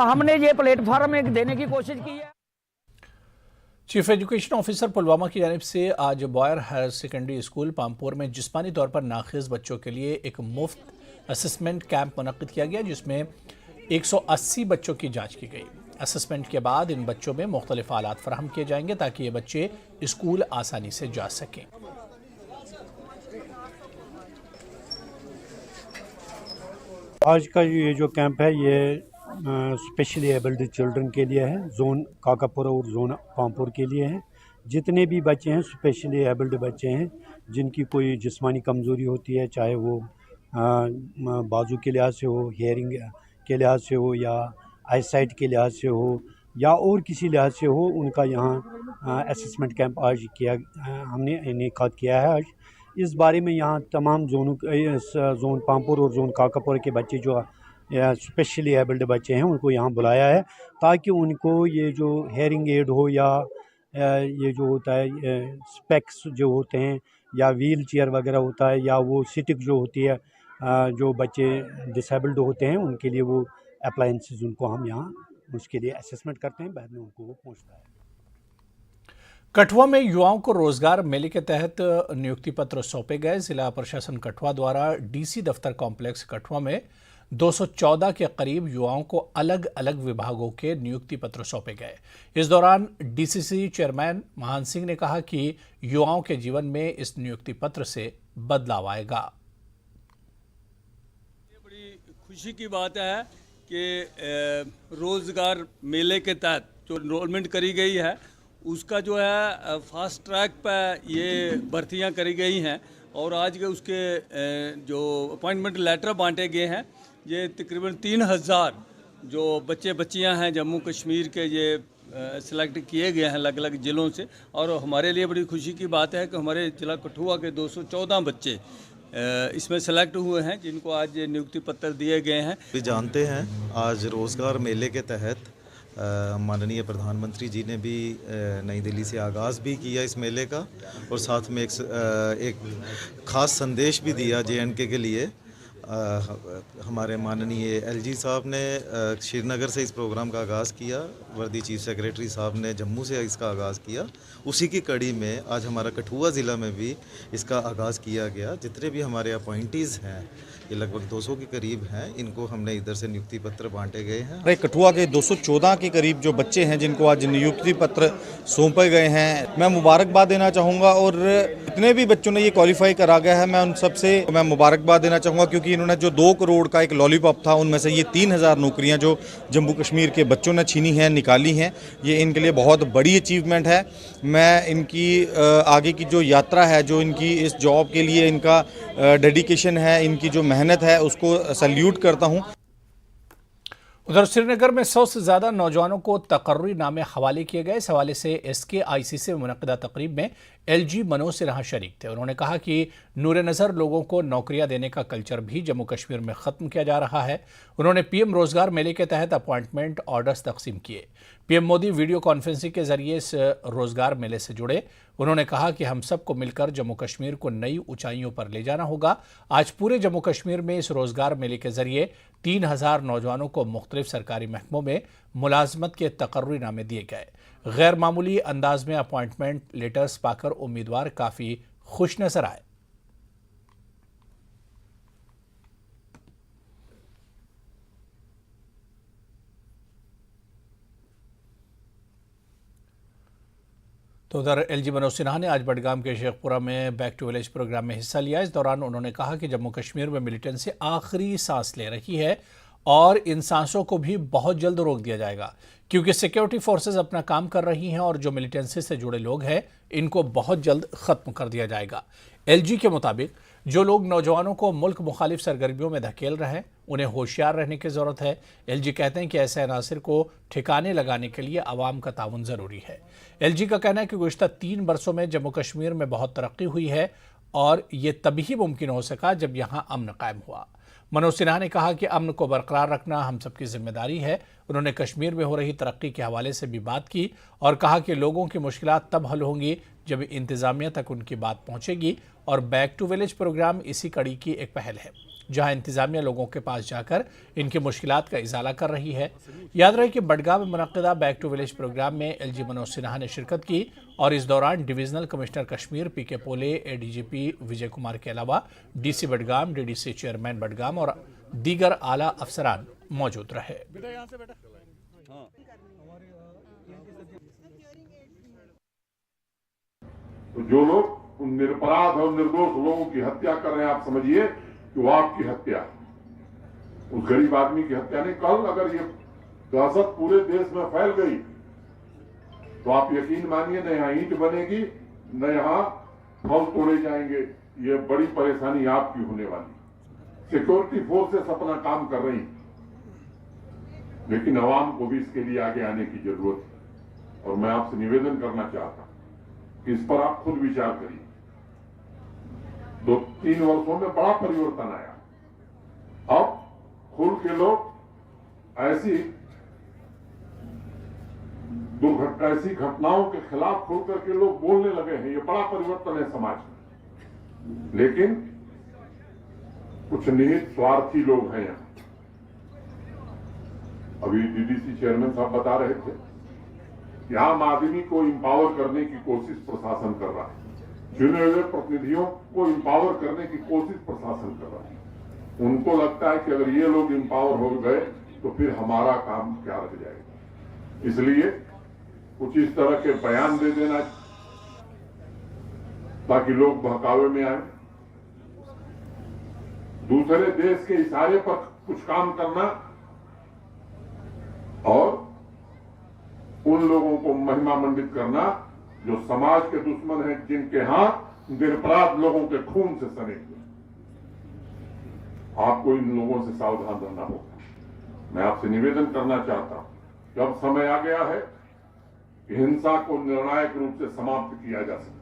हमने ये प्लेटफॉर्म एक देने की कोशिश की है। चीफ एजुकेशन ऑफिसर पुलवामा की जानिब से आज boys higher secondary school Pampore में जिस्मानी तौर पर नाखिज बच्चों के लिए एक मुफ्त असेसमेंट कैंप मुनक्किद किया गया, जिसमें 180 बच्चों की जांच की गई। असेसमेंट के बाद इन बच्चों में मुख्तलिफ आलात फराहम किए जाएंगे ताकि ये बच्चे स्कूल आसानी से जा सकें। आज का ये जो कैंप है ये स्पेशली एबल्ड चिल्ड्रन के लिए है, जोन काकापुर और जोन पामपुर के लिए है। जितने भी बच्चे हैं स्पेशली एबल्ड बच्चे हैं जिनकी कोई जिस्मानी कमज़ोरी होती है, चाहे वो बाजू के लिहाज से हो, हेयरिंग के लिहाज से हो या आई साइट के लिहाज से हो या और किसी लिहाज से हो, उनका यहाँ असेसमेंट कैंप आज हमने इनेकाद किया है। आज इस बारे में यहाँ तमाम जोन पामपुर और जोन काकापुर के बच्चे जो स्पेशली एबल्ड बच्चे हैं उनको यहाँ बुलाया है ताकि उनको ये जो हेयरिंग एड हो या ये जो होता है स्पेक्स जो होते हैं या व्हील चेयर वगैरह होता है या वो सिटिक जो होती है, जो बच्चे डिसेबल्ड होते हैं उनके लिए वो अप्लायंसेस उनको हम यहाँ उसके लिए असेसमेंट करते हैं, बाद में उनको वो पहुँचता है। कठुआ में युवाओं को रोजगार मेले के तहत नियुक्ति पत्र सौंपे गए। जिला प्रशासन कठुआ द्वारा डीसी दफ्तर कॉम्प्लेक्स कठुआ में 214 के करीब युवाओं को अलग अलग विभागों के नियुक्ति पत्र सौंपे गए। इस दौरान डीसीसी चेयरमैन महान सिंह ने कहा कि युवाओं के जीवन में इस नियुक्ति पत्र से बदलाव आएगा। ये बड़ी खुशी की बात है कि रोजगार मेले के तहत जो इनरोलमेंट करी गई है उसका जो है फास्ट ट्रैक पर ये भर्तियां करी गई हैं और आज के उसके जो अपॉइंटमेंट लेटर बांटे गए हैं, ये तकरीबन 3000 जो बच्चे बच्चियां हैं जम्मू कश्मीर के ये सिलेक्ट किए गए हैं अलग अलग ज़िलों से। और हमारे लिए बड़ी खुशी की बात है कि हमारे ज़िला कठुआ के 214 बच्चे इसमें सेलेक्ट हुए हैं जिनको आज नियुक्ति पत्र दिए गए हैं। भी जानते हैं आज रोज़गार मेले के तहत माननीय प्रधानमंत्री जी ने भी नई दिल्ली से आगाज़ भी किया इस मेले का और साथ में एक ख़ास संदेश भी दिया JNK के लिए। हमारे माननीय LG साहब ने श्रीनगर से इस प्रोग्राम का आगाज़ किया, वर्दी चीफ सेक्रेटरी साहब ने जम्मू से इसका आगाज़ किया। उसी की कड़ी में आज हमारा कठुआ ज़िला में भी इसका आगाज़ किया गया। जितने भी हमारे अपॉइंटीज़ हैं ये लगभग 200 के करीब हैं, इनको हमने इधर से नियुक्ति पत्र बांटे गए हैं। कठुआ के 214 के करीब जो बच्चे हैं जिनको आज नियुक्ति पत्र सौंपे गए हैं, मैं मुबारकबाद देना चाहूँगा। और जितने भी बच्चों ने ये क्वालिफाई करा गया है मैं उन सबसे मैं मुबारकबाद देना चाहूँगा, क्योंकि इन्होंने जो 2 करोड़ का एक लॉलीपॉप था उनमें से ये 3000 नौकरियाँ जो जम्मू कश्मीर के बच्चों ने छीनी हैं, निकाली हैं, ये इनके लिए बहुत बड़ी अचीवमेंट है। मैं इनकी आगे की जो यात्रा है, जो इनकी इस जॉब के लिए इनका डेडिकेशन है, इनकी जो मेहनत है, उसको सैल्यूट करता हूं। उधर श्रीनगर में 100 से ज्यादा नौजवानों को तकर्रुरी नामे हवाले किए गए। इस हवाले से SKICC में मुनक्किदा तकरीब में LG मनोज सिन्हा शरीक थे। उन्होंने कहा कि नूर नज़र लोगों को नौकरियां देने का कल्चर भी जम्मू कश्मीर में ख़त्म किया जा रहा है। उन्होंने PM रोजगार मेले के तहत अपॉइंटमेंट ऑर्डर्स तकसीम किए। PM मोदी वीडियो कॉन्फ्रेंसिंग के जरिए इस रोजगार मेले से जुड़े। उन्होंने कहा कि हम सबको मिलकर जम्मू कश्मीर को नई ऊंचाइयों पर ले जाना होगा। आज पूरे जम्मू कश्मीर में इस रोजगार मेले के जरिए 3000 नौजवानों को मुख्तलिफ सरकारी महकमों में मुलाजमत के तकर्रुरी नामे दिए गए। गैर मामूली अंदाज में अपॉइंटमेंट लेटर्स पाकर उम्मीदवार काफ़ी खुश नजर आए। तो उधर LG मनोज सिन्हा ने आज बडगाम के शेखपुरा में बैक टू विलेज प्रोग्राम में हिस्सा लिया। इस दौरान उन्होंने कहा कि जम्मू कश्मीर में मिलिटेंसी आखिरी सांस ले रही है और इन सांसों को भी बहुत जल्द रोक दिया जाएगा, क्योंकि सिक्योरिटी फोर्सेस अपना काम कर रही हैं और जो मिलिटेंसी से जुड़े लोग हैं इनको बहुत जल्द ख़त्म कर दिया जाएगा। LG के मुताबिक जो लोग नौजवानों को मुल्क मुखालिफ सरगर्मियों में धकेल रहे हैं उन्हें होशियार रहने की ज़रूरत है। LG कहते हैं कि ऐसे अनासर को ठिकाने लगाने के लिए आवाम का ताउन ज़रूरी है। LG का कहना है कि गुज़िश्ता 3 बरसों में जम्मू कश्मीर में बहुत तरक्की हुई है और ये तभी मुमकिन हो सका जब यहाँ अमन कायम हुआ। मनोज सिन्हा ने कहा कि अमन को बरकरार रखना हम सबकी जिम्मेदारी है। उन्होंने कश्मीर में हो रही तरक्की के हवाले से भी बात की और कहा कि लोगों की मुश्किलात तब हल होंगी जब इंतज़ामिया तक उनकी बात पहुंचेगी और बैक टू विलेज प्रोग्राम इसी कड़ी की एक पहल है। जहां इंतजामिया लोगों के पास जाकर इनकी मुश्किलात का इजाला कर रही है। याद रहे कि बडगाम में मुनक्किदा बैक टू विलेज प्रोग्राम में एलजी मनोज सिन्हा ने शिरकत की और इस दौरान डिविजनल कमिश्नर कश्मीर पीके पोले, एडीजीपी विजय कुमार के अलावा DC Budgam, DDC chairman Budgam और दीगर आला अफसरान मौजूद रहे। तो जो लोग उन निरपराध और निर्दोष लोगों की हत्या कर रहे हैं, आप समझिए कि वो आपकी हत्या है, उस गरीब आदमी की हत्या नहीं। कल अगर ये दहशत पूरे देश में फैल गई तो आप यकीन मानिए न यहाँ ईंट बनेगी न यहाँ फल तोड़े जाएंगे। ये बड़ी परेशानी आपकी होने वाली। सिक्योरिटी फोर्सेस अपना काम कर रही, लेकिन अवाम को भी इसके लिए आगे आने की जरूरत है। और मैं आपसे निवेदन करना चाहता हूं कि इस पर आप खुद विचार करिए। 2-3 वर्षों में बड़ा परिवर्तन आया। अब खुल के लोग ऐसी घटनाओं के खिलाफ खुल करके लोग बोलने लगे हैं। ये बड़ा परिवर्तन है समाज में। लेकिन कुछ निहित स्वार्थी लोग हैं यहाँ। अभी डीडीसी चेयरमैन साहब बता रहे थे कि आम आदमी को इंपावर करने की कोशिश प्रशासन कर रहा है। चुने हुए प्रतिनिधियों को इंपावर करने की कोशिश प्रशासन कर रहा है। उनको लगता है कि अगर ये लोग इंपावर हो गए तो फिर हमारा काम क्या रह जाएगा। इसलिए कुछ इस तरह के बयान दे देना ताकि लोग बहकावे में आए। दूसरे देश के इशारे पर कुछ काम करना और उन लोगों को महिमा मंडित करना जो समाज के दुश्मन हैं, जिनके हाथ निरपराध लोगों के खून से सने हुए। आपको इन लोगों से सावधान रहना होगा। मैं आपसे निवेदन करना चाहता हूं कि अब समय आ गया है कि हिंसा को निर्णायक रूप से समाप्त किया जा सके।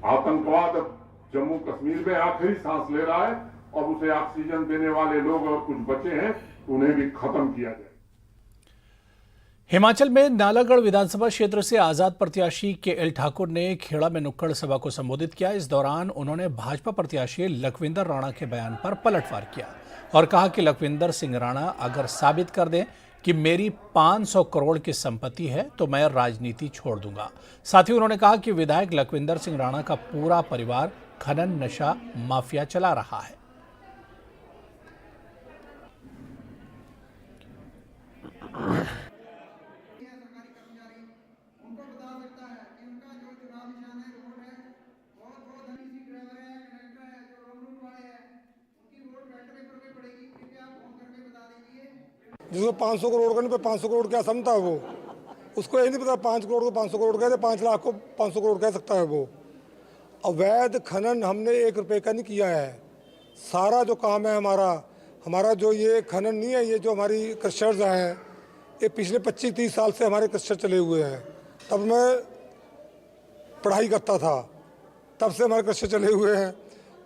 आतंकवाद अब जम्मू कश्मीर में आखिरी सांस ले रहा है और उसे ऑक्सीजन देने वाले लोग और कुछ बचे हैं, उन्हें भी खत्म किया जाए। हिमाचल में नालागढ़ विधानसभा क्षेत्र से आजाद प्रत्याशी के.एल. ठाकुर ने खेड़ा में नुक्कड़ सभा को संबोधित किया। इस दौरान उन्होंने भाजपा प्रत्याशी लखविंदर राणा के बयान पर पलटवार किया और कहा कि लखविंदर सिंह राणा अगर साबित कर दें कि मेरी 500 करोड़ की संपत्ति है तो मैं राजनीति छोड़ दूंगा। साथ ही उन्होंने कहा कि विधायक लखविंदर सिंह राणा का पूरा परिवार खनन नशा माफिया चला रहा है। जिसको 500 करोड़ का नहीं, 500 करोड़ क्या समझता है वो, उसको ये नहीं पता 5 करोड़ को 500 करोड़ कहते, 5 लाख को 500 करोड़ कह सकता है वो। अवैध खनन हमने 1 रुपए का नहीं किया है। सारा जो काम है हमारा जो ये खनन नहीं है, ये जो हमारी क्रशर्स हैं, ये पिछले 25-30 साल से हमारे क्रशर चले हुए हैं। तब मैं पढ़ाई करता था, तब से हमारे क्रशर चले हुए हैं।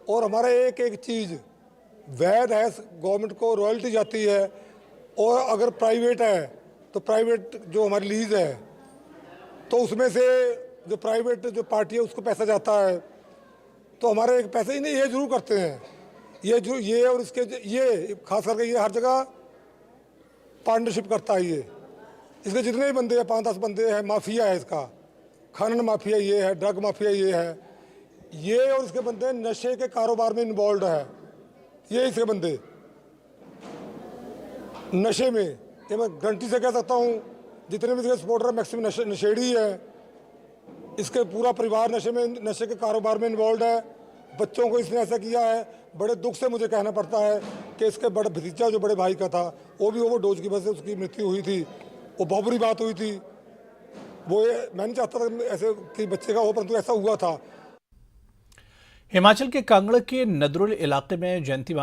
और हमारा एक एक चीज़ वैध है, गवर्नमेंट को रॉयल्टी जाती है। और अगर प्राइवेट है तो प्राइवेट जो हमारी लीज है तो उसमें से जो प्राइवेट जो पार्टी है उसको पैसा जाता है। तो हमारे एक पैसे ही नहीं, ये जरूर करते हैं ये और इसके ये खास करके ये हर जगह पार्टनरशिप करता है। ये इसके जितने भी बंदे हैं, 5-10 बंदे हैं, माफिया है इसका। खनन माफिया ये है, ड्रग माफिया ये है, ये और इसके बंदे नशे के कारोबार में इन्वॉल्व है। ये इसके बंदे नशे में, ये मैं गारंटी से कह सकता हूँ, जितने भी इसके सपोर्टर है मैक्सिमम नशेड़ी है। इसके पूरा परिवार नशे के कारोबार में इन्वॉल्व है। बच्चों को इसने ऐसा किया है। बड़े दुख से मुझे कहना पड़ता है कि इसके बड़ा भतीजा जो बड़े भाई का था, वो भी ओवरडोज की वजह से उसकी मृत्यु हुई थी। वो बहुत बुरी बात हुई थी। मैं नहीं चाहता था ऐसे कि बच्चे का हो, परंतु ऐसा हुआ था। हिमाचल के कांगड़ा के नदरुल इलाके में जयंती